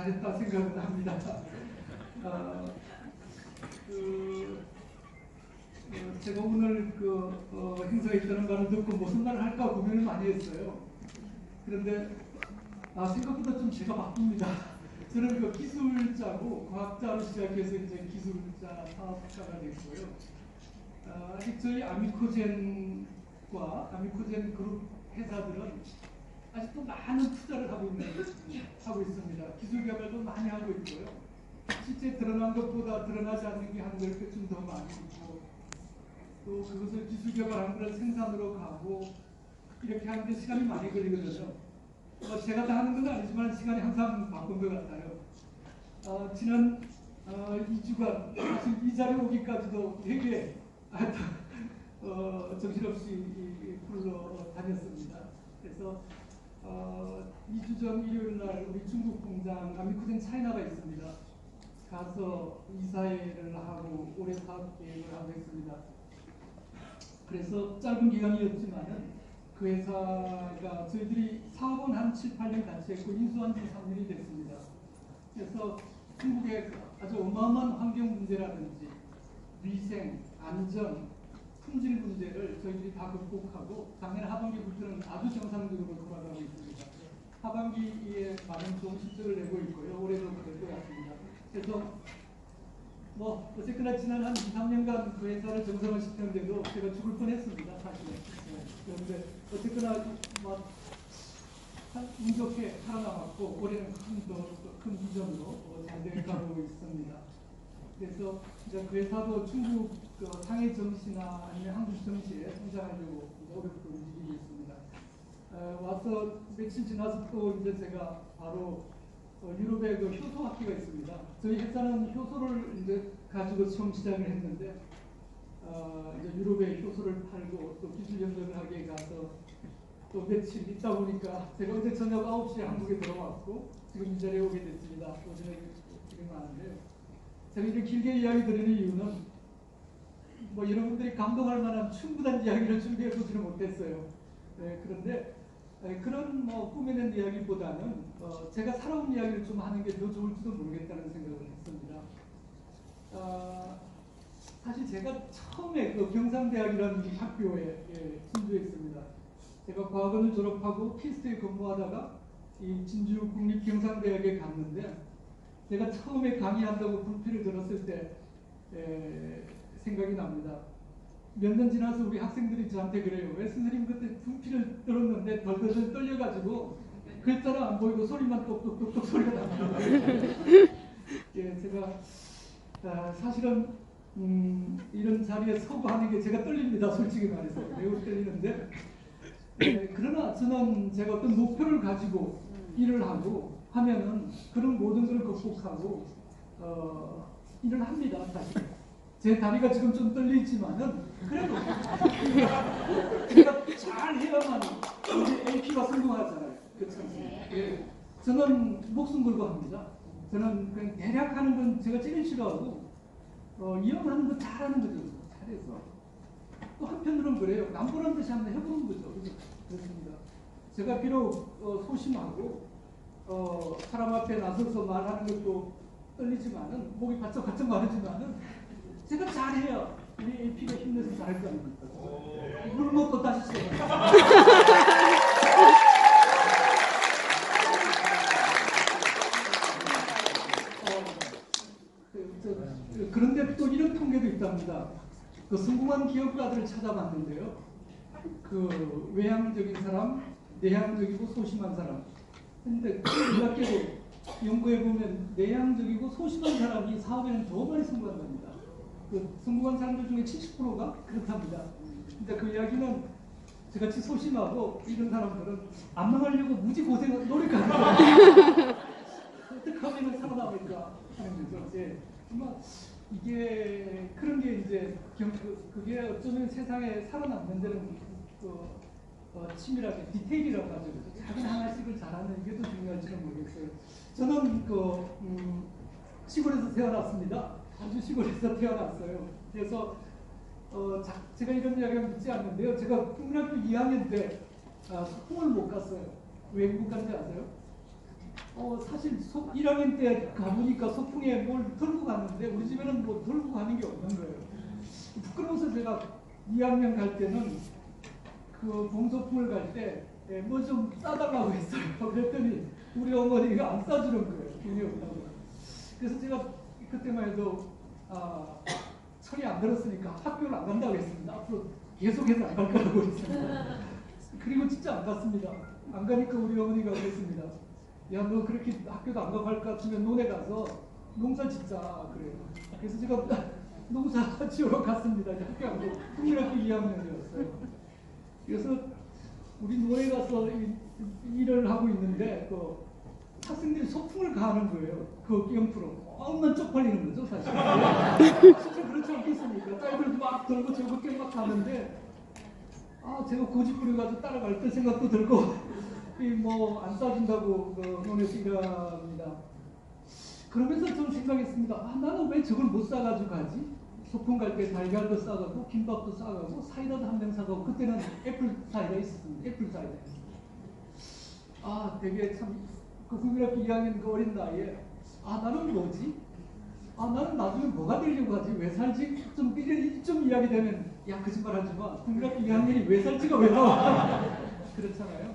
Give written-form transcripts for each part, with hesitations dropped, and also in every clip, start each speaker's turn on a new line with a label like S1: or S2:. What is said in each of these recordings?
S1: 잘했다 생각을 합니다. 제가 오늘 행사에 있다는 말을 듣고 무슨 말을 할까 고민을 많이 했어요. 그런데 생각보다 좀 제가 바쁩니다. 저는 기술자고 과학자로 시작해서 이제 기술자, 사업가가 됐고요. 아직 저희 아미코젠과 아미코젠 그룹 회사들은 아직도 많은 투자를 하고 있습니다. 기술 개발도 많이 하고 있고요. 실제 드러난 것보다 드러나지 않는 게 한 10배쯤 더 많이 있고, 또 그것을 기술 개발한 걸 생산으로 가고 이렇게 하는데 시간이 많이 걸리거든요. 제가 다 하는 건 아니지만 시간이 항상 바쁜 것 같아요. 지난 2주간 사실 이 자리에 오기까지도 되게 정신없이 굴러다녔습니다. 그래서 2주 전 일요일 날 우리 중국 공장 아미코젠 차이나가 있습니다. 가서 이사회를 하고 올해 사업 계획을 하고 있습니다. 그래서 짧은 기간이었지만은 그 회사가 저희들이 사업은 한 7, 8년 같이 했고 인수한 지 3년이 됐습니다. 그래서 중국의 아주 어마어마한 환경 문제라든지 위생, 안전, 품질 문제를 저희들이 다 극복하고 작년 하반기부터는 아주 정상적으로 돌아가고 있습니다. 하반기에 많은 좋은 실적을 내고 있고요. 올해도 그럴 것 같습니다. 그래서 어쨌거나 지난 한 2, 3년간 그 회사를 정상화 시켰는데도 제가 죽을 뻔했습니다. 사실은. 그런데 어쨌거나 운 좋게 살아남았고 올해는 큰 비전으로 잘 돼가고 있습니다. 그래서 이제 그 회사도 중국 상해 정시나 아니면 한국 정시에 성장하려고 어렵게 움직이고 있습니다. 와서 며칠 지나서 또 이제 제가 바로 유럽에 효소 학기가 있습니다. 저희 회사는 효소를 이제 가지고 처음 시작을 했는데 이제 유럽에 효소를 팔고 또 기술 연구를 하기에 가서 또 며칠 있다 보니까 제가 어제 저녁 9시에 한국에 들어왔고 지금 이 자리에 오게 됐습니다. 오전에 지금 하는데요. 제가 이렇게 길게 이야기 드리는 이유는 여러분들이 감동할 만한 충분한 이야기를 준비해 보지는 못했어요. 그런데 그런 꾸며낸 이야기보다는 제가 살아온 이야기를 좀 하는 게 더 좋을지도 모르겠다는 생각을 했습니다. 사실 제가 처음에 경상대학이라는 학교에 진주에 있습니다. 제가 과학원을 졸업하고 키스트에 근무하다가 이 진주 국립경상대학에 갔는데 제가 처음에 강의한다고 불필을 들었을 때 생각이 납니다. 몇 년 지나서 우리 학생들이 저한테 그래요. 왜 선생님 그때 분필을 들었는데 덜덜덜 떨려가지고 글자는 안 보이고 소리만 똑똑똑똑 소리가 납니다. 제가 사실은 이런 자리에 서고 하는 게 제가 떨립니다. 솔직히 말해서 매우 떨리는데 그러나 저는 제가 어떤 목표를 가지고 일을 하고 하면은 그런 모든 걸 극복하고 일을 합니다. 사실. 제 다리가 지금 좀 떨리지만은 그래도 제가 잘 해야만 이제 AP가 성공하잖아요. 그렇죠? 예. 저는 목숨 걸고 합니다. 저는 그냥 대략 하는 건 제가 제일 싫어하고 이왕하는 거 잘하는 거죠. 잘해서 또 한편으로는 그래요. 남보란 듯이 한번 해보는 거죠. 그렇습니다. 제가 비록 소심하고 사람 앞에 나서서 말하는 것도 떨리지만은 목이 바짝바짝 마르지만은 제가 잘해야 우리 AP가 힘내서 잘할 거 아닙니까? 물 먹고 다시 시작합니다. 그런데 또 이런 통계도 있답니다. 성공한 기업가들을 찾아봤는데요. 외향적인 사람, 내향적이고 소심한 사람. 근데 놀랍게도 연구해 보면 내향적이고 소심한 사람이 사업에는 더 많이 성공한답니다. 성공한 사람들 중에 70%가 그렇답니다. 근데 그 이야기는 저같이 소심하고 이런 사람들은 안 망하려고 무지 고생을 노력하는 어떻게 하면 살아남을까 하는 거죠. 정말 이게 그런 게 이제 그게 어쩌면 세상에 살아남는 데는 치밀하게 디테일이라고 하죠. 작은 하나씩을 잘하는 이게 더 중요할지는 모르겠어요. 저는 시골에서 태어났습니다. 아주 시골에서 태어났어요. 그래서 제가 이런 이야기를 믿지 않는데요. 제가 국민학교 2학년 때 소풍을 못 갔어요. 왜 못 간지 아세요? 사실 1학년 때 가보니까 소풍에 뭘 들고 갔는데 우리 집에는 뭐 들고 가는 게 없는 거예요. 부끄러워서 제가 2학년 갈 때는 그 봉소풍을 갈 때 뭐 좀 싸달라고 했어요. 그랬더니 우리 어머니가 안 싸주는 거예요. 돈이 없다고. 그래서 제가 그때만 해도 철이 안 들었으니까 학교를 안 간다고 했습니다. 앞으로 계속해서 안 갈 거라고 했습니다. 그리고 진짜 안 갔습니다. 안 가니까 우리 어머니가 그랬습니다. 야, 너 그렇게 학교도 안 가고 할 것 같으면 논에 가서 농사 짓자 그래요. 그래서 제가 농사 지으러 갔습니다. 학교 안 가고 국민학교 2학년이었어요. 그래서 우리 논에 가서 일을 하고 있는데 그 학생들이 소풍을 가는 거예요. 그 영프로 얼마나 쪽팔리는 거죠, 사실. 진짜 그렇지 않겠습니까? 딸들도 막 들고 즐겁게 막 가는데 제가 고집 부려가지고 따라갈 때 생각도 들고 뭐 안 싸준다고 그 논에서 일합니다. 그러면서 좀 생각했습니다. 나는 왜 저걸 못 싸가지고 가지? 소풍 갈 때 달걀도 싸가고 김밥도 싸가고 사이다도 한 병 사가고 그때는 애플 사이다 있었습니다. 애플 사이다. 되게 참 그 국민학교 2학년 그 어린 나이에 나는 뭐지? 나는 나중에 뭐가 되려고 하지? 왜 살지? 좀 이쯤 이야기 되면 야 거짓말 하지 마. 국민학교 2학년이 왜 살지가 왜 나와? 그렇잖아요.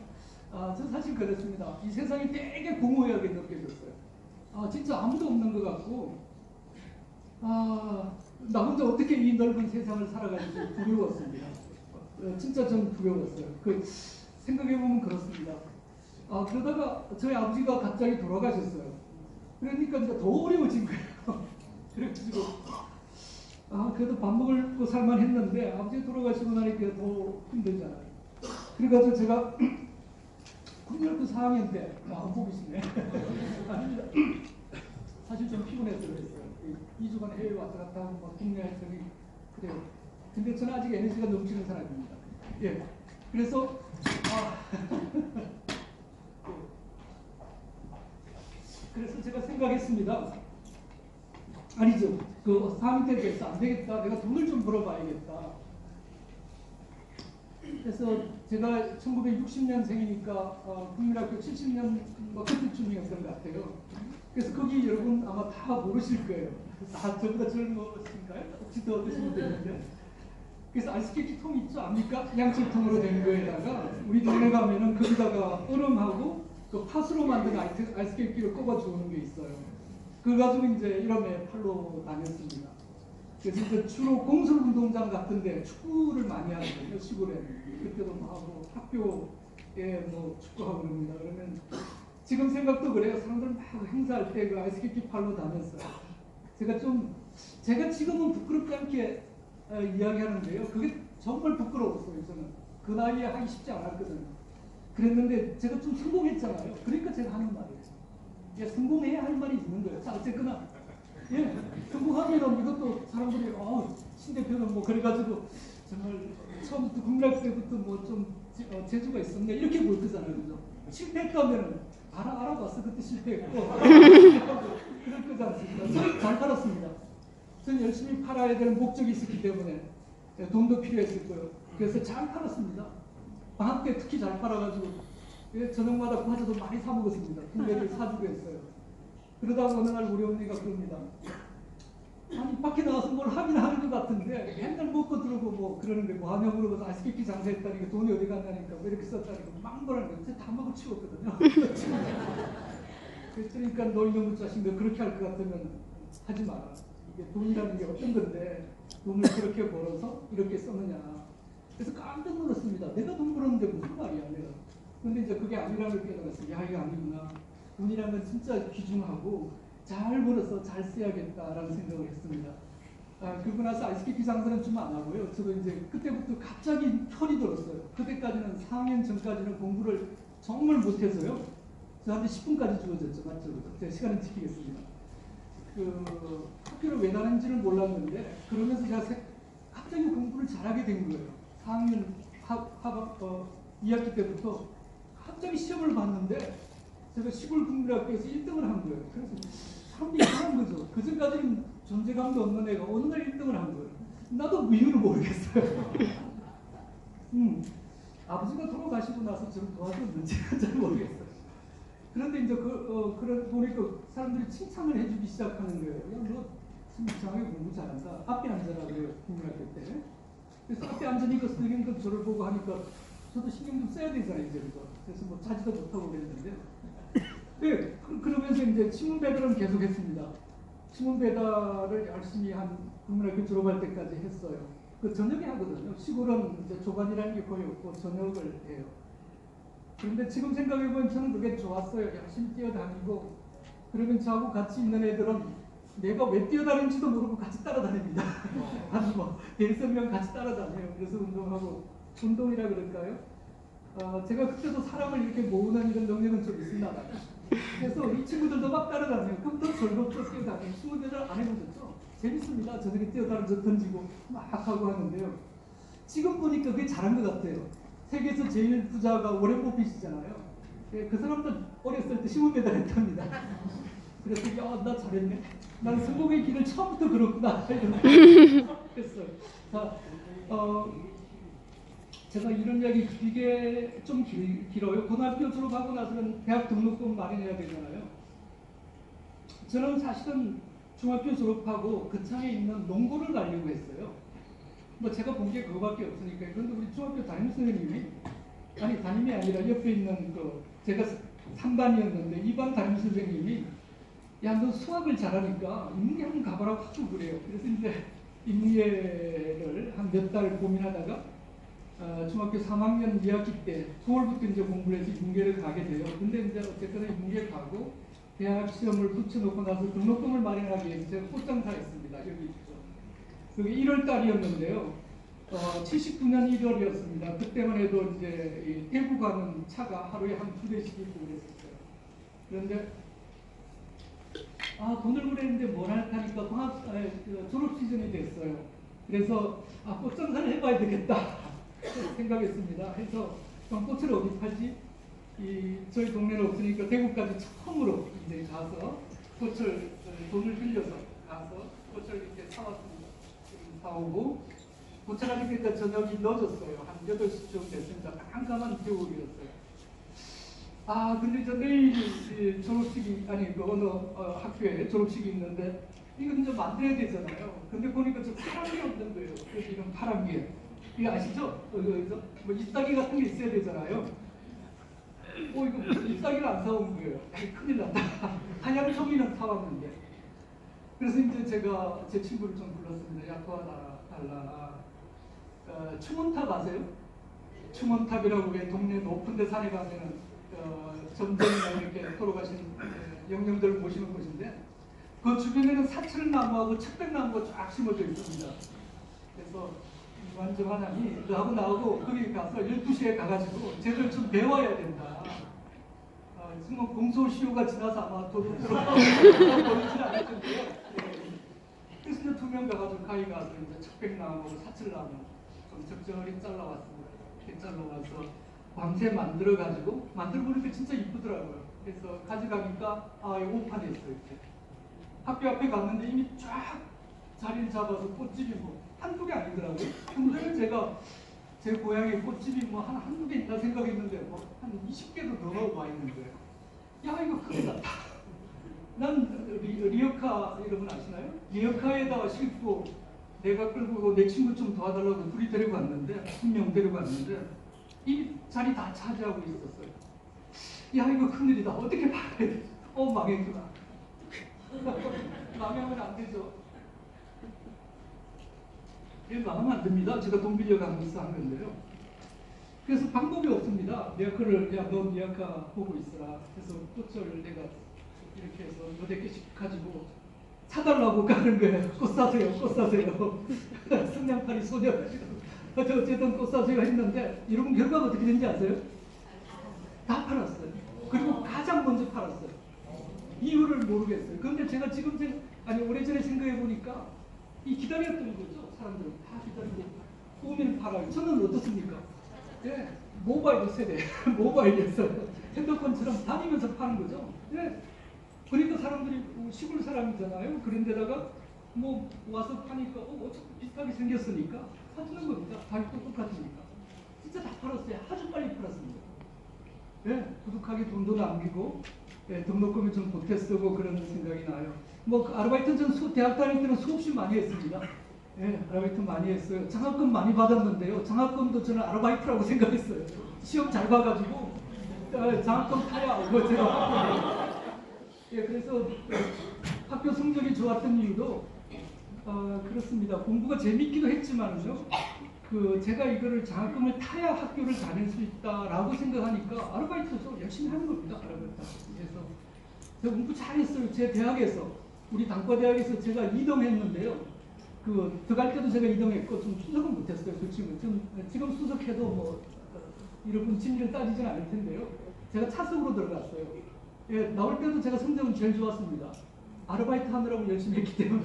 S1: 저 사실 그렇습니다. 이 세상이 되게 공허하게 느껴졌어요. 진짜 아무도 없는 것 같고 나 혼자 어떻게 이 넓은 세상을 살아가는지 두려웠습니다. 진짜 좀 두려웠어요. 생각해보면 그렇습니다. 그러다가 저희 아버지가 갑자기 돌아가셨어요. 그러니까 이제 더 어려워진 거예요. 그래가지고 그래도 밥 먹을 거 살만 했는데 아버지 돌아가시고 나니까 더 힘들잖아요. 그래가지고 제가 국민학교 4학년 때 안 보이시네. 아닙니다. 사실 좀 피곤해서 그랬어요. 2주간 해외 왔다 갔다 하고 막 국내 활동이 그래요. 근데 저는 아직 에너지가 넘치는 사람입니다. 예. 그래서 그래서 제가 생각했습니다. 아니죠. 그 4학년 때 돼서 안 되겠다. 내가 돈을 좀 벌어봐야겠다. 그래서 제가 1960년생이니까 국민학교 70년 그때쯤이었던 것 같아요. 그래서 거기 여러분 아마 다 모르실 거예요. 저보다 젊으신가요? 혹시 더 어떠신 분들 있는데. 그래서 아이스케이크 통 있죠? 압니까? 양철통으로 된 거에다가 우리 동네 가면은 거기다가 얼음하고 그 팥으로 만든 아이스케이크를 꼽아 주는 게 있어요. 그거 가지고 이제 이름에 팔로 다녔습니다. 그래서 이제 주로 공설운동장 같은데 축구를 많이 하거든요. 시골에는. 그때도 뭐 하고 학교에 뭐 축구하고 그럽니다. 그러면 지금 생각도 그래요. 사람들 막 행사할 때 그 아이스케이크 팔로 다녔어요. 제가 지금은 부끄럽지 않게 이야기하는데요. 그게 정말 부끄러웠어요. 저는 그 나이에 하기 쉽지 않았거든요. 그랬는데 제가 좀 성공했잖아요. 그러니까 제가 하는 말이에요. 성공해야 할 말이 있는 거예요. 자, 어쨌거나 성공하면은 이것도 사람들이 신 대표는 뭐 그래가지고 정말 처음부터 국민학교 때부터 뭐 좀 재주가 있었네 이렇게 볼 거잖아요. 그죠? 실패했다면은 알아봤어. 그때 실패했고 그럴 거지 않습니까? 저는 잘 팔았습니다. 저는 열심히 팔아야 되는 목적이 있었기 때문에 돈도 필요했을 거예요. 그래서 잘 팔았습니다. 방학 때 특히 잘 팔아가지고 저녁마다 과자도 많이 사 먹었습니다. 군대를 사주고 했어요. 그러다가 어느 날 우리 어머니가 그럽니다. 아니 밖에 나가서 뭘 하긴 하는 것 같은데 맨날 먹고 들어오고 뭐 그러는데 뭐 하냐 물어봐서 아이스케이크 장사했다니까 돈이 어디 갔냐니까 왜 이렇게 썼다니까 막 뭐라는 거예요. 제가 다 먹어 치웠거든요. 그러니까 너 이놈의 자식 너 그렇게 할 것 같으면 하지 마라. 이게 돈이라는 게 어떤 건데 돈을 그렇게 벌어서 이렇게 썼느냐. 그래서 깜짝 놀랐습니다. 내가 돈 벌었는데 무슨 말이야 내가. 근데 이제 그게 아니라는 걸 깨달았어요. 야 이게 아니구나. 돈이라는 건 진짜 귀중하고 잘 벌어서 잘 써야겠다라는 생각을 했습니다. 그러고 나서 아이스케이크 장사는 좀 안 하고요. 저도 이제 그때부터 갑자기 편이 들었어요. 그때까지는 4학년 전까지는 공부를 정말 못해서요. 저한테 10분까지 주어졌죠. 맞죠? 제가 시간을 지키겠습니다. 학교를 왜 다녔는지를 몰랐는데 그러면서 제가 갑자기 공부를 잘하게 된 거예요. 4학년 2학기 때부터 갑자기 시험을 봤는데 제가 시골 국민학교에서 1등을 한 거예요. 그래서 사람들이 이상한 거죠. 그전까지는 존재감도 없는 애가 어느 날 1등을 한 거예요. 나도 그 이유를 모르겠어요. 아버지가 돌아가시고 나서 저를 도와줬는지 잘 모르겠어요. 그런데 이제 그런 보니까 사람들이 칭찬을 해주기 시작하는 거예요. 야, 너 이상하게 공부 잘한다. 앞에 앉아라 그래요. 국민학교 때. 그래서 앞에 앉으니까 선생님도 저를 보고 하니까 저도 신경 좀 써야 되잖아요, 이제. 그래서 뭐 자지도 못하고 그랬는데. 네, 그러면서 이제 신문 배달은 계속 했습니다. 신문 배달을 열심히 한 국민학교 졸업할 때까지 했어요. 그 저녁에 하거든요. 시골은 이제 조반이라는 게 거의 없고 저녁을 해요. 그런데 지금 생각해보면 저는 그게 좋았어요. 열심히 뛰어다니고 그러면 저하고 같이 있는 애들은 내가 왜 뛰어다니는지도 모르고 같이 따라다닙니다. 아주 뭐 대성명 같이 따라다녀요. 그래서 운동하고 운동이라 그럴까요? 제가 그때도 사람을 이렇게 모으는 이런 능력은 좀 있습니다. 그래서 이 친구들도 막 따라다녀요. 그럼 더 즐겁게 뛰어다녀요. 친구들 안 해보셨죠? 재밌습니다. 저녁에 뛰어다니면서 던지고 막 하고 하는데요. 지금 보니까 그게 잘한 것 같아요. 세계에서 제일 부자가 워렌 버핏이잖아요. 그 사람도 어렸을 때 신문 배달했답니다. 그래서 나 잘했네. 난 성공의 길을 처음부터 그렇구나. 했어요. 자, 제가 이런 이야기 이게 좀 길어요. 고등학교 졸업하고 나서는 대학 등록금 마련해야 되잖아요. 저는 사실은 중학교 졸업하고 그창에 있는 농구를 가려고 했어요. 뭐 제가 본 게 그거밖에 없으니까. 그런데 우리 중학교 담임 선생님이 담임이 아니라 옆에 있는 제가 3반이었는데 2반 담임 선생님이 야, 너 수학을 잘하니까 인문계 한번 가봐라 하고 그래요. 그래서 이제 인문계를 한 몇 달 고민하다가 중학교 3학년 2학기 때 9월부터 이제 공부를 해서 인문계를 가게 돼요. 근데 이제 어쨌거나 인문계 가고 대학 시험을 붙여놓고 나서 등록금을 마련하기 위해서 제가 꽃장사했습니다. 여기 있죠. 여기 1월 달이었는데요. 79년 1월이었습니다. 그때만 해도 이제 대구 가는 차가 하루에 한 2대씩 있고 그랬었어요. 그런데 돈을 벌었는데 뭘 할까니까 졸업 시즌이 됐어요. 그래서 꽃장사를 해봐야 되겠다 생각했습니다. 해서 꽃을 어디 팔지? 저희 동네는 없으니까 대구까지 처음으로 이제 가서 꽃을 돈을 빌려서 가서 꽃을 이렇게 사왔습니다. 사오고 도착하니까 저녁이 늦었어요. 한 8시쯤 됐습니다. 깜깜한 겨울이었어요. 근데 저 내일 졸업식이 어느 학교에 졸업식이 있는데 이거 이제 만들어야 되잖아요. 근데 보니까 저 파란 게 없는 거예요. 그래서 이런 파란 게 이거 아시죠? 뭐 잎사귀 같은 게 있어야 되잖아요. 이거 무슨 잎사귀를 안 사온 거예요. 큰일 났다. 하얀 종이는 사왔는데. 그래서 이제 제가 제 친구를 좀 불렀습니다. 야, 도와달라. 충원탑 아세요? 충원탑이라고 왜 동네 높은 데 산에 가면은 점쟁이나 이렇게 돌아가신 영령들 모시는 곳인데 그 주변에는 사철나무하고 척백나무가 쫙 심어져 있습니다. 그래서 완전하니 너하고 나하고 거기 가서 12시에 가가지고 쟤들 좀 배워야 된다. 지금 공소시효가 지나서 아마 도둑 들어오지 않을 텐데요. 그래서 이제 2명 가가지고 가위 가서 이제 척백나무하고 사철나무 좀 적절히 잘라왔습니다. 이렇게 잘라와서 밤새 만들어가지고 만들어보니까 진짜 이쁘더라고요. 그래서 가져가니까 오판했어요. 이렇게. 학교 앞에 갔는데 이미 쫙 자리를 잡아서 꽃집이 뭐 한두 개 아니더라고요. 평소에는 제가 제 고향에 꽃집이 뭐 한두 개 있다 생각했는데 뭐 한 20개도 더 와 있는 거예요. 야, 이거 큰일 났다. 난 리어카 여러분 아시나요? 리어카에다가 싣고 내가 끌고 내 친구 좀 도와달라고 둘이 데리고 왔는데 한 명 데리고 왔는데 이 자리 다 차지하고 있었어요. 야, 이거 큰일이다. 어떻게 팔아야 돼? 망했구나. 망하면 안 되죠. 망하면 안 됩니다. 제가 돈 빌려가면서 한 건데요. 그래서 방법이 없습니다. 리어카를 너 리어카 보고 있어라. 그래서 꽃을 내가 이렇게 해서 몇백 개씩 가지고 사달라고 가는 거예요. 꽃 사세요. 꽃 사세요. 성냥팔이 소녀가지고. 어쨌든 꽃 사세요 했는데 여러분 결과가 어떻게 된지 아세요? 다 팔았어요. 그리고 가장 먼저 팔았어요. 이유를 모르겠어요. 그런데 제가 지금 오래전에 생각해 보니까 이 기다렸던 거죠. 사람들은 다 기다리고 오면 팔아요. 저는 어떻습니까? 모바일 세대, 모바일에서 핸드폰처럼 다니면서 파는 거죠. 그러니까 사람들이 시골 사람이잖아요. 그런데다가 뭐 와서 파니까 어차피 비슷하게 생겼으니까 사주는 겁니다. 가격도 똑같으니까. 진짜 다 팔았어요. 아주 빨리 팔았습니다. 부득하게 돈도 남기고 예, 등록금이 좀 보태 쓰고 그런 생각이 나요. 뭐 아르바이트 전 대학 다닐 때는 수없이 많이 했습니다. 예, 아르바이트 많이 했어요. 장학금 많이 받았는데요. 장학금도 저는 아르바이트라고 생각했어요. 시험 잘 봐가지고 장학금 타야 뭐 제가 예, 그래서 학교 성적이 좋았던 이유도 그렇습니다. 공부가 재밌기도 했지만요. 제가 이거를 장학금을 타야 학교를 다닐 수 있다라고 생각하니까 아르바이트도 열심히 하는 겁니다. 아르바이트. 그래서 제가 공부 잘했어요. 제 대학에서 우리 단과대학에서 제가 2등 했는데요. 들어갈 때도 제가 2등 했고 좀 수석은 못했어요. 솔직히 지금 수석해도 뭐 이런 진리를 따지진 않을 텐데요. 제가 차석으로 들어갔어요. 예, 나올 때도 제가 성적은 제일 좋았습니다. 아르바이트 하느라고 열심히 했기 때문에.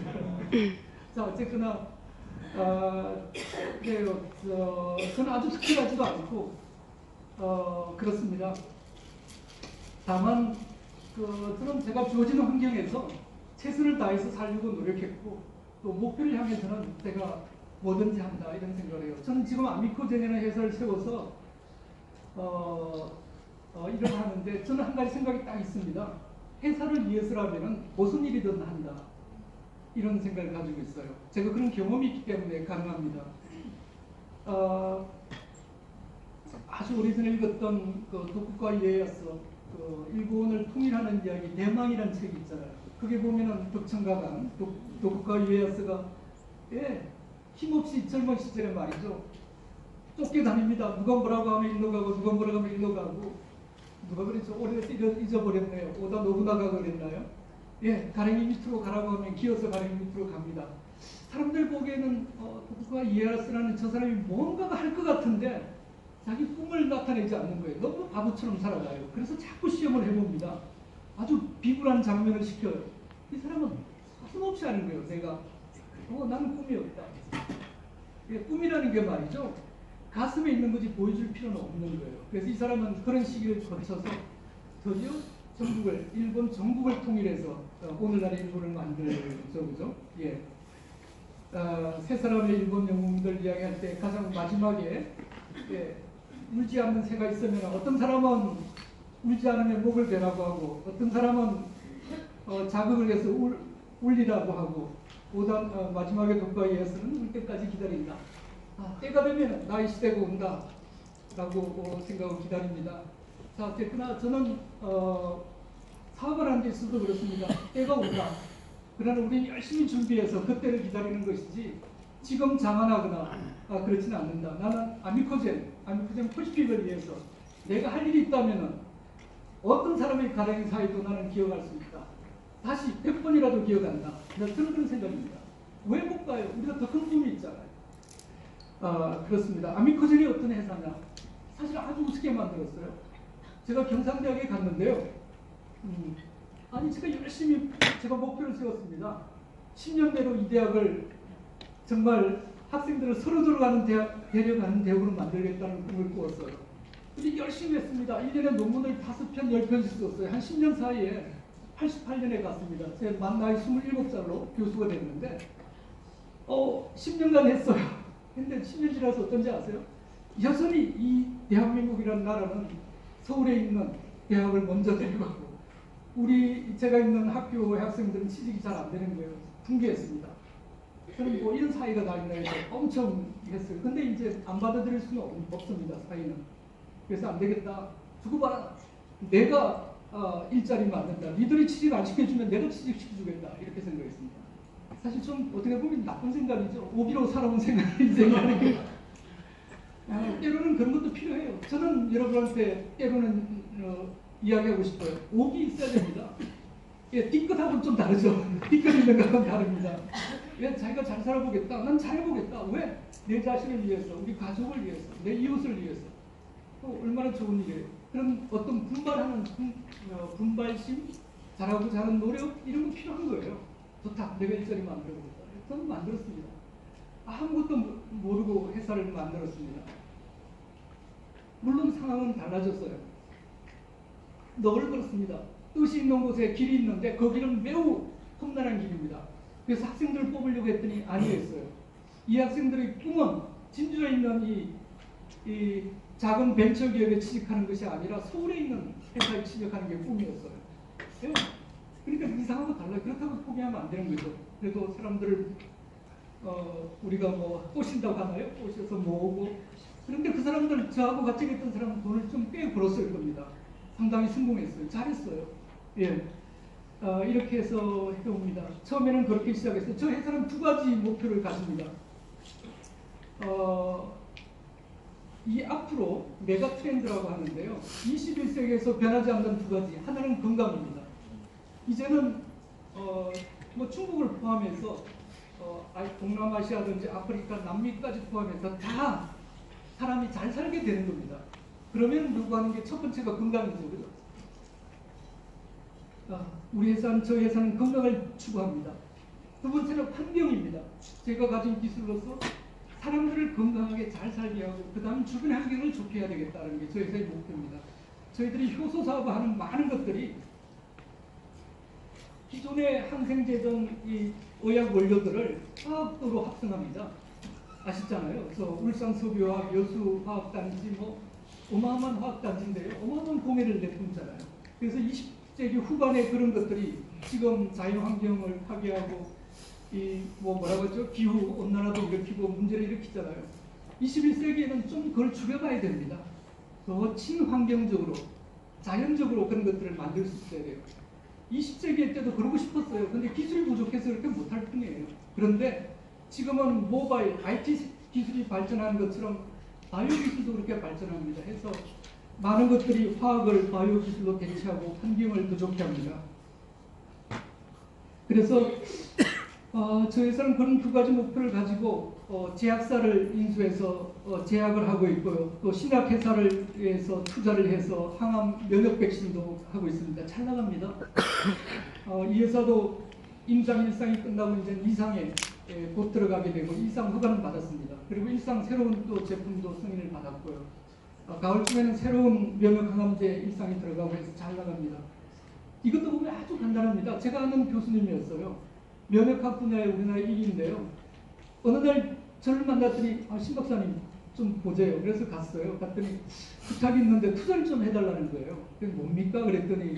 S1: 자, 어쨌거나 저는 아주 특별하지도 않고 그렇습니다. 다만 저는 제가 주어진 환경에서 최선을 다해서 살려고 노력했고 또 목표를 향해서는 제가 뭐든지 한다 이런 생각을 해요. 저는 지금 아미코젠이라는 회사를 세워서 일을 하는데 저는 한 가지 생각이 딱 있습니다. 회사를 위해서라면 무슨 일이든 한다. 이런 생각을 가지고 있어요. 제가 그런 경험이 있기 때문에 가능합니다. 아주 오래전에 읽었던 도쿠가와 이에야스, 일본을 통일하는 이야기, 대망이라는 책이 있잖아요. 그게 보면은 덕천가간 도쿠가와 이에야스가 힘없이 젊은 시절에 말이죠. 쫓겨다닙니다. 누가 뭐라고 하면 일로 가고 누가 뭐라고 하면 일로 가고 누가 그랬죠? 오래돼서 잊어버렸네요. 오다 노부나가 그랬나요? 예, 가랭이 밑으로 가라고 하면 기어서 가랭이 밑으로 갑니다. 사람들 보기에는 도쿠가와 이에야스라는 저 사람이 뭔가가 할 것 같은데 자기 꿈을 나타내지 않는 거예요. 너무 바보처럼 살아가요. 그래서 자꾸 시험을 해봅니다. 아주 비굴한 장면을 시켜요. 이 사람은 서슴없이 하는 거예요. 내가 나는 꿈이 없다. 예, 꿈이라는 게 말이죠. 가슴에 있는 거지 보여줄 필요는 없는 거예요. 그래서 이 사람은 그런 시기를 거쳐서 드디어 일본 전국을 통일해서 오늘날의 일본을 만들죠, 그죠? 예. 세 사람의 일본 영웅들 이야기할 때 가장 마지막에 울지 않는 새가 있으면 어떤 사람은 울지 않으면 목을 베라고 하고 어떤 사람은 자극을 해서 울리라고 하고 마지막에 도쿠가와 이에야스는 울 때까지 기다린다. 때가 되면 나의 시대가 온다 라고 생각하고 기다립니다. 자, 어쨌거나 저는 사업을 하는 데 있어도 그렇습니다. 때가 온다. 그러나 우리는 열심히 준비해서 그때를 기다리는 것이지 지금 장안하거나 그렇지는 않는다. 나는 아미코젠 포시픽을 위해서 내가 할 일이 있다면 어떤 사람의 가랭이 사이도 나는 기억할 수 있다. 다시 100번이라도 기억한다. 저는 그런 생각입니다. 왜 못 가요? 우리가 더 큰 꿈이 있잖아요. 그렇습니다. 아미코젠이 어떤 회사냐? 사실 아주 우습게 만들었어요. 제가 경상대학에 갔는데요. 제가 열심히 목표를 세웠습니다. 10년 내로 이 대학을 정말 학생들을 서로 데려가는 대학으로 만들겠다는 꿈을 꾸었어요. 근데 열심히 했습니다. 1년에 논문을 5편, 10편씩 썼어요. 한 10년 사이에 88년에 갔습니다. 제 만 나이 27살로 교수가 됐는데 10년간 했어요. 근데 10년 지나서 어떤지 아세요? 여전히 이 대한민국이라는 나라는 서울에 있는 대학을 먼저 데려가고 제가 있는 학교의 학생들은 취직이 잘 안 되는 거예요. fun계했습니다. 저는 이런 사이가 다 있나 해서 엄청 했어요. 근데 이제 안 받아들일 수는 없습니다. 사이는. 그래서 안 되겠다. 두고 봐라. 내가 일자리 만든다. 니들이 취직 안 시켜주면 내가 취직시켜주겠다. 이렇게 생각했습니다. 사실 좀 어떻게 보면 나쁜 생각이죠. 오기로 살아온 인생이라는 게. 때로는 그런 것도 필요해요. 저는 여러분한테 때로는 이야기하고 싶어요. 옥이 있어야 됩니다. 띠끝하고는 좀 다르죠. 띠끝 있는 거하고는 다릅니다. 자기가 잘 살아보겠다. 난 잘해보겠다. 왜? 내 자신을 위해서, 우리 가족을 위해서, 내 이웃을 위해서. 얼마나 좋은 일이에요. 그런 어떤 분발하는 분발심, 잘하고자 하는 노력 이런 거 필요한 거예요. 좋다. 내가 일자리 만들어보겠다. 저는 만들었습니다. 아무것도 모르고 회사를 만들었습니다. 물론 상황은 달라졌어요. 늘 그렇습니다. 뜻이 있는 곳에 길이 있는데 거기는 매우 험난한 길입니다. 그래서 학생들을 뽑으려고 했더니 아니었어요. 이 학생들의 꿈은 진주에 있는 이 작은 벤처기업에 취직하는 것이 아니라 서울에 있는 회사에 취직하는 게 꿈이었어요. 예. 그러니까 이상하고 달라요. 그렇다고 포기하면 안 되는 거죠. 그래도 사람들을 우리가 뭐 꼬신다고 하나요? 꼬셔서 모으고. 그런데 그 사람들, 저하고 같이 했던 사람은 돈을 좀 꽤 벌었을 겁니다. 상당히 성공했어요. 잘했어요. 예. 이렇게 해서 해옵니다. 처음에는 그렇게 시작했어요. 저 회사는 두 가지 목표를 가집니다. 이 앞으로 메가 트렌드라고 하는데요. 21세기에서 변하지 않는 두 가지. 하나는 건강입니다. 이제는 뭐 중국을 포함해서 동남아시아든지 아프리카, 남미까지 포함해서 다 사람이 잘 살게 되는 겁니다. 그러면 요구하는 게 첫 번째가 건강이죠. 그죠? 우리 회사는, 저희 회사는 건강을 추구합니다. 두 번째는 환경입니다. 제가 가진 기술로서 사람들을 건강하게 잘 살게 하고 그 다음 주변 환경을 좋게 해야 되겠다는 게 저희 회사의 목표입니다. 저희들이 효소 사업을 하는 많은 것들이 기존의 항생제종 이 의약 원료들을 화학도로 합성합니다. 아시잖아요. 그래서 울산석유화학, 여수화학단지 뭐 어마어마한 화학단지인데요. 어마어마한 공해를 내뿜잖아요. 그래서 20세기 후반에 그런 것들이 지금 자연환경을 파괴하고 뭐라고 했죠? 기후 온난화도 일으키고 문제를 일으키잖아요. 21세기에는 좀 그걸 줄여봐야 됩니다. 더 친환경적으로 자연적으로 그런 것들을 만들 수 있어야 돼요. 20세기 때도 그러고 싶었어요. 근데 기술이 부족해서 그렇게 못할 뿐이에요. 그런데 지금은 모바일, IT 기술이 발전하는 것처럼 바이오 기술도 그렇게 발전합니다. 해서 많은 것들이 화학을 바이오 기술로 대체하고 환경을 더 좋게 합니다. 그래서 저희 회사는 그런 두 가지 목표를 가지고 제약사를 인수해서 제약을 하고 있고요. 또 신약회사를 위해서 투자를 해서 항암 면역 백신도 하고 있습니다. 잘 나갑니다. 이 회사도 임상 1상이 끝나고 이제 2상에 곧 들어가게 되고 2상 허가는 받았습니다. 그리고 1상 새로운 또 제품도 승인을 받았고요. 가을쯤에는 새로운 면역 항암제 1상이 들어가고 해서 잘 나갑니다. 이것도 보면 아주 간단합니다. 제가 아는 교수님이었어요. 면역학 분야의 우리나라의 1위인데요. 어느 날 저를 만났더니 신 박사님 좀 보세요. 그래서 갔어요. 갔더니 부탁이 있는데 투자를 좀 해달라는 거예요. 그게 뭡니까? 그랬더니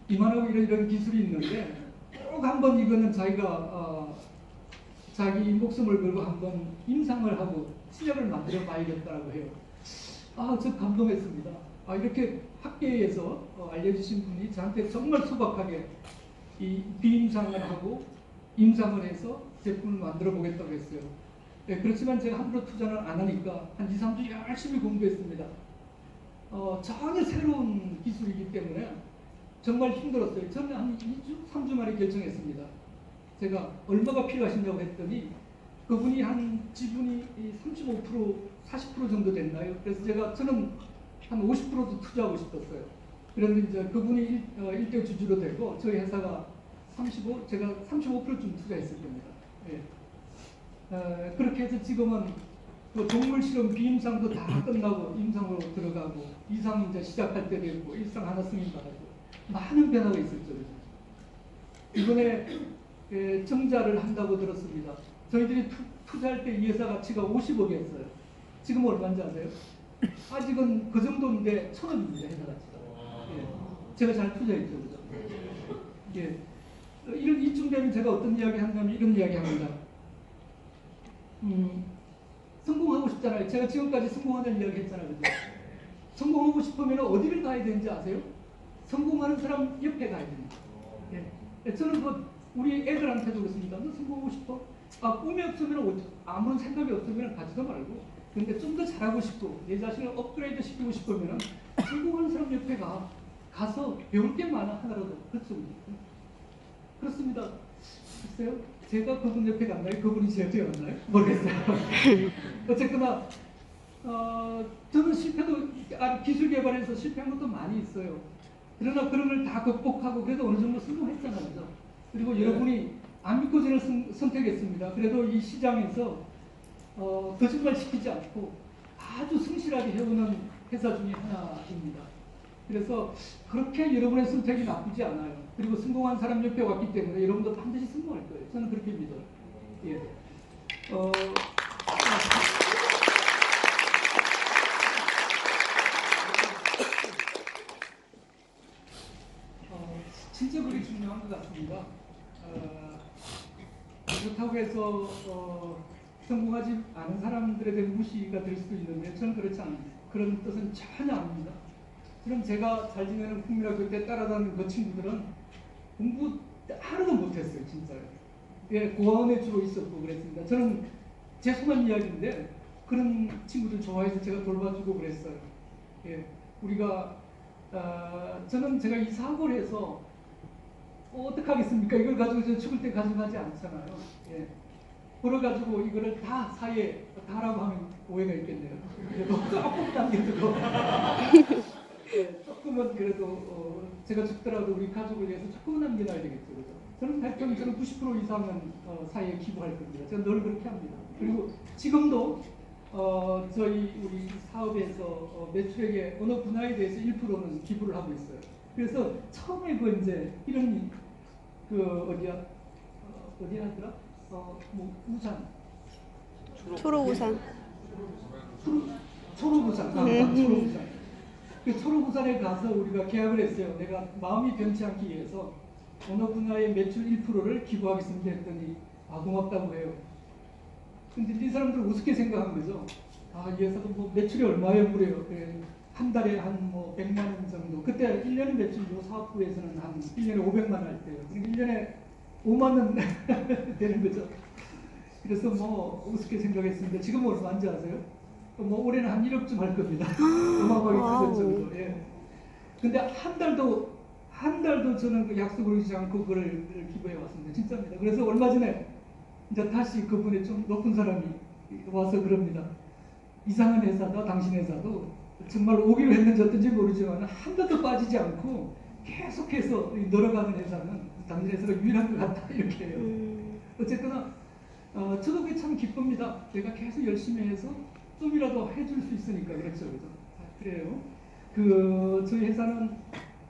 S1: 이만하고 이런 기술이 있는데 꼭 한번 이거는 자기가 자기 목숨을 걸고 한번 임상을 하고 시작을 만들어 봐야겠다고 해요. 저 감동했습니다. 이렇게 학계에서 알려주신 분이 저한테 정말 소박하게 이 비임상을 하고 임상을 해서 제품을 만들어 보겠다고 했어요. 네, 그렇지만 제가 함부로 투자를 안 하니까 한 2, 3주 열심히 공부했습니다. 전혀 새로운 기술이기 때문에 정말 힘들었어요. 저는 한 2주, 3주 만에 결정했습니다. 제가 얼마가 필요하시냐고 했더니 그분이 한 지분이 35%, 40% 정도 됐나요? 그래서 저는 한 50%도 투자하고 싶었어요. 그런데 이제 그분이 일대 주주로 되고 저희 회사가 35, 제가 35%좀 투자했을 겁니다. 예. 그렇게 해서 지금은 그 동물 실험 비임상도 다 끝나고 임상으로 들어가고 2상 이제 시작할 때 됐고 1상 하나 승인 받았고 많은 변화가 있었죠. 이번에 정자를 한다고 들었습니다. 저희들이 투자할 때 이 회사 가치가 50억이었어요. 지금 얼마인지 아세요? 아직은 그 정도인데 1,000억입니다. 회사 가치가. 예. 제가 잘 투자했죠. 그죠? 예. 이쯤 되면 제가 어떤 이야기 하냐면 이런 이야기 합니다. 성공하고 싶잖아요. 제가 지금까지 성공하는 이야기 했잖아요. 그죠? 성공하고 싶으면 어디를 가야 되는지 아세요? 성공하는 사람 옆에 가야 됩니다. 예. 저는 우리 애들한테도 그렇습니다. 너 성공하고 싶어? 꿈이 없으면 아무런 생각이 없으면 가지도 말고. 근데 좀 더 잘하고 싶고 내 자신을 업그레이드 시키고 싶으면 성공하는 사람 옆에 가서 배울 게 많아. 하나라도. 그렇죠. 그렇습니다. 글쎄요. 제가 그분 옆에 갔나요? 그분이 제 옆에 갔나요? 모르겠어요. 어쨌거나 저는 실패도 기술 개발에서 실패한 것도 많이 있어요. 그러나 그런 걸 다 극복하고 그래도 어느 정도 성공했잖아요. 그죠? 그리고 여러분이 안 믿고전을 선택했습니다. 그래도 이 시장에서 거짓말 시키지 않고 아주 성실하게 해오는 회사 중에 하나입니다. 그래서 그렇게 여러분의 선택이 나쁘지 않아요. 그리고 성공한 사람 옆에 왔기 때문에 여러분도 반드시 성공할 거예요. 저는 그렇게 믿어요. 예. 진짜 그렇게 그렇다고 해서 성공하지 않은 사람들에 대한 무시가 될 수도 있는데 저는 그렇지 않습니다. 그런 뜻은 전혀 아닙니다. 저는 제가 잘 지내는 국민학교 때 따라다니는 그 친구들은 공부 하나도 못했어요. 진짜요. 예, 고아원에 주로 있었고 그랬습니다. 저는 제 속한 이야기인데 그런 친구들 좋아해서 제가 돌봐주고 그랬어요. 예, 우리가 저는 제가 이 사고를 해서 어떡하겠습니까? 이걸 가지고 저 죽을 때 가져가지 않잖아요. 예. 벌어가지고 이거를 다 사이에 다라고 하면 오해가 있겠네요. 그래도 조금 남겨두고 예, 조금은 그래도 제가 죽더라도 우리 가족을 위해서 조금은 남겨놔야 되겠죠. 그죠? 저는 100점, 저는 90% 이상은 사이에 기부할 겁니다. 제가 늘 그렇게 합니다. 그리고 지금도 저희 우리 사업에서 매출액의 어느 분야에 대해서 1%는 기부를 하고 있어요. 그래서 처음에 그 이제 이런 그 어디야 어디야더라? 뭐 우산
S2: 초록우산.
S1: 초록우산. 초록우산. 그 초록우산에 가서 우리가 계약을 했어요. 내가 마음이 변치 않기 위해서 어느 분야의 매출 1%를 기부하겠습니다 했더니 고맙다고 해요. 근데 이 사람들은 우습게 생각한 거죠. 이 회사도 뭐 매출이 얼마예요, 무래요. 한 달에 한 뭐 100만 원 정도. 그때 1년에 매출 요 사업부에서는 한 1년에 500만 원 할 때요. 그러니까 1년에 5만 원 되는 거죠. 그래서 뭐 우습게 생각했습니다. 지금 얼마인지 아세요? 뭐 올해는 한 1억쯤 할 겁니다. 어마어마하게 크죠 정도. 예. 근데 한 달도 저는 그 약속을 지지 않고 그걸 기부해 왔습니다. 진짜입니다. 그래서 얼마 전에 이제 다시 그분의 좀 높은 사람이 와서 그럽니다. 이상한 회사다, 당신 회사도 정말 오기로 했는지 어떤지 모르지만 한 번도 빠지지 않고 계속해서 늘어가는 회사는 당신 회사가 유일한 것 같다 이렇게 해요. 어쨌거나 저도 그게 참 기쁩니다. 내가 계속 열심히 해서 좀이라도 해줄 수 있으니까 그렇죠, 그죠? 그래요. 저희 회사는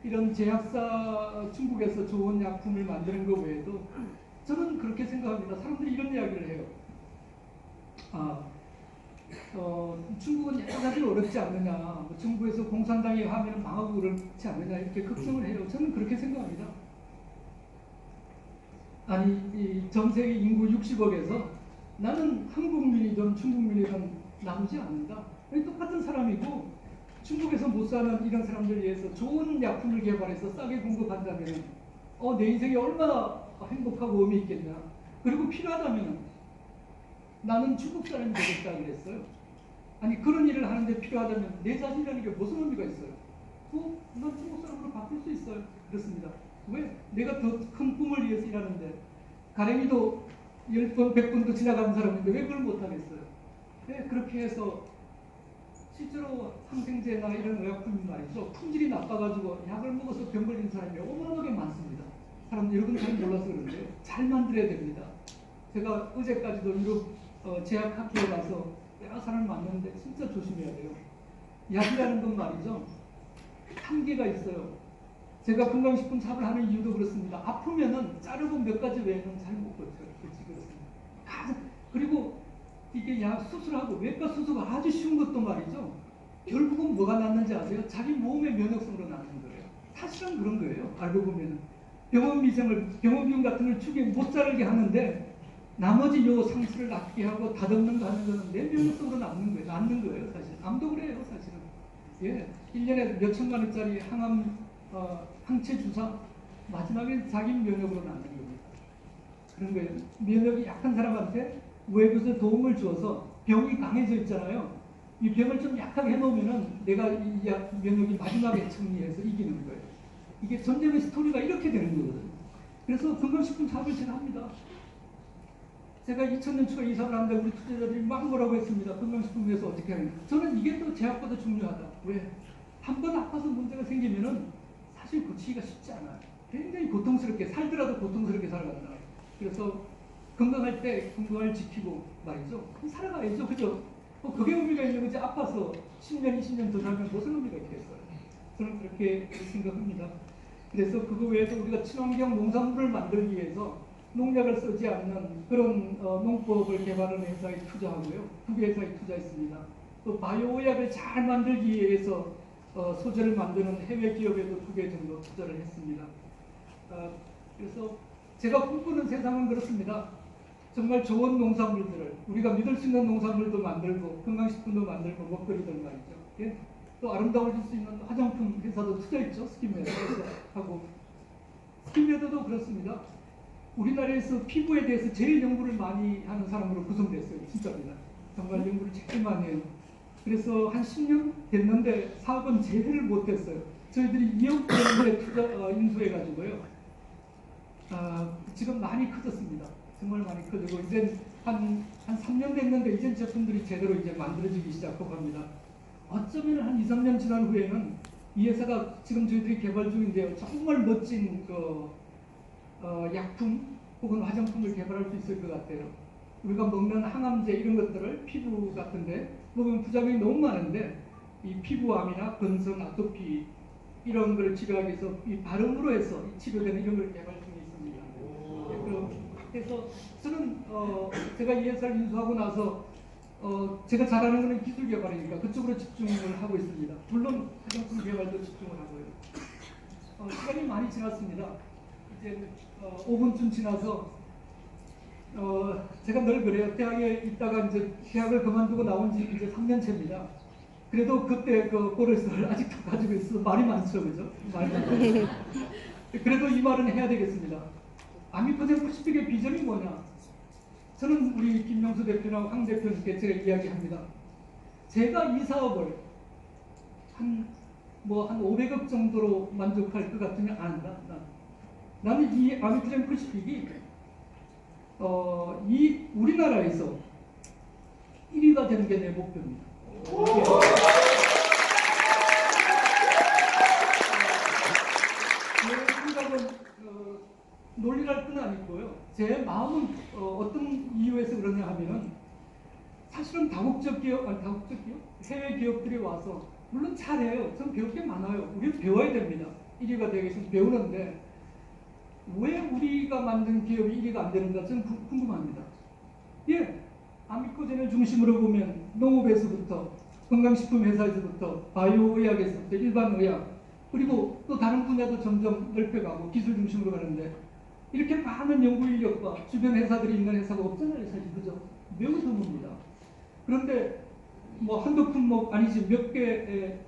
S1: 이런 제약사 중국에서 좋은 약품을 만드는 것 외에도 저는 그렇게 생각합니다. 사람들이 이런 이야기를 해요. 중국은 여러 가지로 어렵지 않느냐, 뭐 정부에서 공산당이 하면 망하고 그렇지 않느냐 이렇게 걱정을 해요. 저는 그렇게 생각합니다. 아니, 이 전 세계 인구 60억에서 나는 한국민이든 중국민이든 나누지 않는다. 똑같은 사람이고 중국에서 못 사는 이런 사람들 위해서 좋은 약품을 개발해서 싸게 공급한다면 내 인생이 얼마나 행복하고 의미 있겠냐. 그리고 필요하다면 나는 중국 사람이 되겠다 그랬어요. 아니 그런 일을 하는데 필요하다면 내 자신이라는 게 무슨 의미가 있어요? 난 중국 사람으로 바꿀 수 있어요. 그렇습니다. 왜? 내가 더 큰 꿈을 위해서 일하는데 가랭이도 10번, 100번도 지나가는 사람인데 왜 그걸 못하겠어요? 네, 그렇게 해서 실제로 항생제나 이런 의약품이 말이죠. 품질이 나빠가지고 약을 먹어서 병 걸린 사람이 어마어마하게 많습니다. 여러분 잘 몰라서 그런데요. 잘 만들어야 됩니다. 제가 어제까지도 유럽 제약학회에 가서 여러 사람을 만났는데 진짜 조심해야 돼요. 약이라는 건 말이죠. 한계가 있어요. 제가 건강식품 사업을 하는 이유도 그렇습니다. 아프면은 자르고 몇 가지 외에는 잘 못 버텨요. 그렇습니다. 그리고 이게 약 수술하고 외과 수술가 아주 쉬운 것도 말이죠. 결국은 뭐가 낫는지 아세요? 자기 몸의 면역성으로 낫는 거예요. 사실은 그런 거예요. 알고 보면 병원 비용 같은 걸 주게 못 자르게 하는데 나머지 요 상처를 낫게 하고 다듬는 거 하는 거는 내 면역성으로 낫는 거예요. 사실 암도 그래요. 사실은. 예, 1년에 몇 천만 원짜리 항체 주사 마지막에 자기 면역으로 낫는 겁니다. 그런 거예요. 면역이 약한 사람한테 외부에서 도움을 주어서 병이 강해져 있잖아요. 이 병을 좀 약하게 해놓으면은 내가 이 면역이 마지막에 승리해서 이기는 거예요. 이게 전쟁의 스토리가 이렇게 되는 거거든요. 그래서 건강식품 사업을 제가 합니다. 제가 2000년 초에 이사를 하는데 우리 투자자들이 막 뭐라고 했습니다. 건강식품에서 어떻게 하냐. 저는 이게 또 제약보다 중요하다. 왜? 한 번 아파서 문제가 생기면은 사실 고치기가 쉽지 않아요. 굉장히 고통스럽게 살더라도 고통스럽게 살아간다. 그래서 건강할 때 건강을 지키고 말이죠. 살아가야죠. 그죠? 그게 의미가 있는 거지. 아파서 10년, 20년 더 살면 무슨 의미가 있겠어요. 저는 그렇게 생각합니다. 그래서 그거 외에도 우리가 친환경 농산물을 만들기 위해서 농약을 쓰지 않는 그런 농법을 개발하는 회사에 투자하고요. 2개 회사에 투자했습니다. 또 바이오약을 잘 만들기 위해서 소재를 만드는 해외 기업에도 2개 정도 투자를 했습니다. 그래서 제가 꿈꾸는 세상은 그렇습니다. 정말 좋은 농산물들을 우리가 믿을 수 있는 농산물도 만들고 건강식품도 만들고 먹거리들 말이죠. 예? 또 아름다워질 수 있는 화장품 회사도 투자했죠. 스킨메드에서 하고 스킨메드도 그렇습니다. 우리나라에서 피부에 대해서 제일 연구를 많이 하는 사람으로 구성됐어요. 진짜입니다. 정말 연구를 제일 많이 해요. 그래서 한 10년 됐는데 사업은 제대로 못했어요. 저희들이 2억 정도에 투자 인수해가지고요. 지금 많이 커졌습니다. 정말 많이 커지고 이제 한 3년 됐는데 이제 제품들이 제대로 이제 만들어지기 시작하고 합니다. 어쩌면 한 2, 3년 지난 후에는 이 회사가 지금 저희들이 개발 중인데요. 정말 멋진 약품 혹은 화장품을 개발할 수 있을 것 같아요. 우리가 먹는 항암제 이런 것들을 피부 같은데 먹으면 부작용이 너무 많은데 이 피부암이나 건성, 아토피 이런 걸 치료하기 위해서 이 발음으로 해서 치료되는 이런 걸 개발 중에 있습니다. 그래서 저는 제가 이 회사를 인수하고 나서 제가 잘하는 것은 기술 개발이니까 그쪽으로 집중을 하고 있습니다. 물론 화장품 개발도 집중을 하고요. 시간이 많이 지났습니다. 이제 5분쯤 지나서 제가 늘 그래요. 대학에 있다가 이제 대학을 그만두고 나온 지 이제 3년째입니다. 그래도 그때 그 버릇을 아직도 가지고 있어서 말이 많죠, 그죠? 말이 많죠. 그래도 이 말은 해야 되겠습니다. 아미코젠 퍼시픽의 비전이 뭐냐? 저는 우리 김명수 대표나 황 대표님께 제가 이야기합니다. 제가 이 사업을 한 500억 정도로 만족할 것 같으면 안 한다. 나는 이 아미코젠 퍼시픽이 이 우리나라에서 1위가 되는 게 내 목표입니다. 제 생각은 논리랄 건 아니고요. 제 마음은 어떤 이유에서 그러냐 하면은 사실은 다국적 기업, 해외 기업들이 와서 물론 잘해요. 전 배울 게 많아요. 우리는 배워야 됩니다. 1위가 되기 위해서 배우는데 왜 우리가 만든 기업이 1위가 안 되는가 저는 궁금합니다. 예, 아미코젠을 중심으로 보면 농업에서부터 건강식품 회사에서부터 바이오 의학에서부터 일반 의학 그리고 또 다른 분야도 점점 넓혀가고 기술 중심으로 가는데 이렇게 많은 연구 인력과 주변 회사들이 있는 회사가 없잖아요. 사실 그죠? 매우 드뭅니다. 그런데 뭐 한두 품목 아니지 몇 개의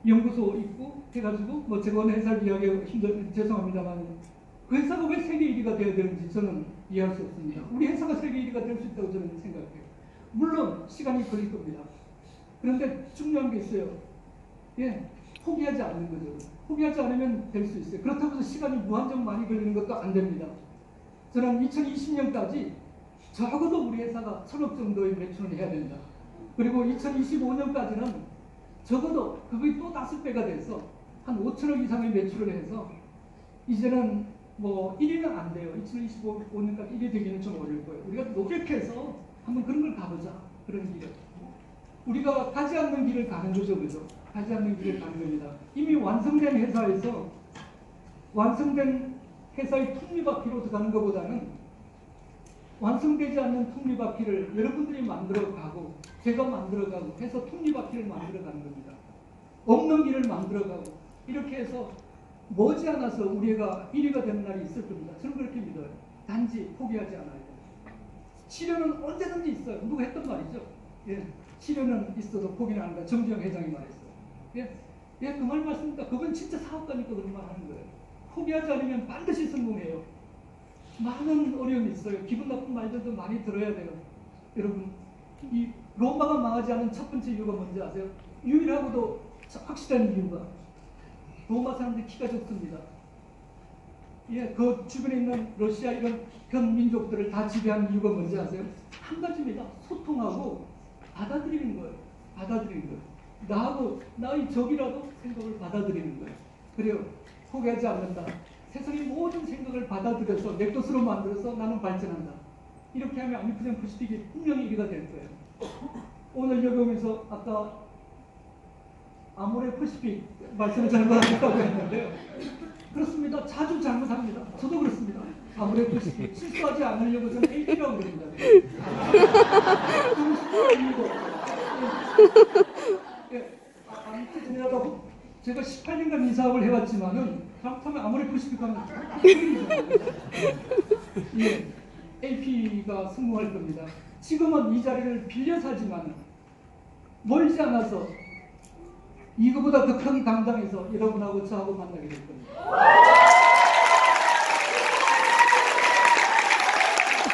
S1: 연구소 있고 해가지고 뭐 제가 어느 회사를 이야기하기 죄송합니다만 그 회사가 왜 세계 1위가 되어야 되는지 저는 이해할 수 없습니다. 우리 회사가 세계 1위가 될 수 있다고 저는 생각해요. 물론 시간이 걸릴 겁니다. 그런데 중요한 게 있어요. 예, 포기하지 않는 거죠. 포기하지 않으면 될 수 있어요. 그렇다고 해서 시간이 무한정 많이 걸리는 것도 안 됩니다. 저는 2020년까지 적어도 우리 회사가 1,000억 정도의 매출을 해야 된다. 그리고 2025년까지는 적어도 그게 또 5배가 돼서 한 5천억 이상의 매출을 해서 이제는 뭐 1위는 안 돼요. 2025년까지 1위 되기는 좀 어려울 거예요. 우리가 노력해서 한번 그런 걸 가보자. 그런 길을. 우리가 가지 않는 길을 가는 거죠. 그죠? 가지 않는 길을 가는 겁니다. 이미 완성된 회사에서 완성된 회사의 톱니바퀴로서 가는 것보다는 완성되지 않는 톱니바퀴를 여러분들이 만들어가고 제가 만들어가고 해서 톱니바퀴를 만들어가는 겁니다. 없는 길을 만들어가고 이렇게 해서 머지않아서 우리가 1위가 되는 날이 있을 겁니다. 저는 그렇게 믿어요. 단지 포기하지 않아야 돼요. 치료는 언제든지 있어요. 누가 했던 말이죠. 예, 치료는 있어도 포기는 안 한다. 정주영 회장이 말했어요. 예, 그 말 맞습니다. 그건 진짜 사업가니까 그런 말 하는 거예요. 포기하지 않으면 반드시 성공해요. 많은 어려움이 있어요. 기분 나쁜 말들도 많이 들어야 돼요. 여러분, 이 로마가 망하지 않은 첫 번째 이유가 뭔지 아세요? 유일하고도 확실한 이유가 로마 사람들이 키가 적습니다. 예, 그 주변에 있는 러시아 이런 현 민족들을 다 지배한 이유가 뭔지 아세요? 한 가지입니다. 소통하고 받아들이는 거예요. 받아들이는 거예요. 나하고 나의 적이라도 생각을 받아들이는 거예요. 그래요. 포기하지 않는다. 세상의 모든 생각을 받아들여서 내 것으로 만들어서 나는 발전한다. 이렇게 하면 아미코젠 퍼시픽이 분명히 1위가 될 거예요. 오늘 여기 오면서 아까 아모레 퍼시픽 말씀을 잘못했다고 했는데요. 그렇습니다. 자주 잘못합니다. 저도 그렇습니다. 아모레 퍼시픽 실수하지 않으려고 저는 AP라고 그럽니다. 아무튼이라도 제가 18년간 이 사업을 해왔지만은 그렇다면 아모레 퍼시픽 하면 예. AP가 성공할 겁니다. 지금은 이 자리를 빌려서 하지만 멀지 않아서 이거보다 더 큰 당장에서 여러분하고 저하고 만나게 될 겁니다.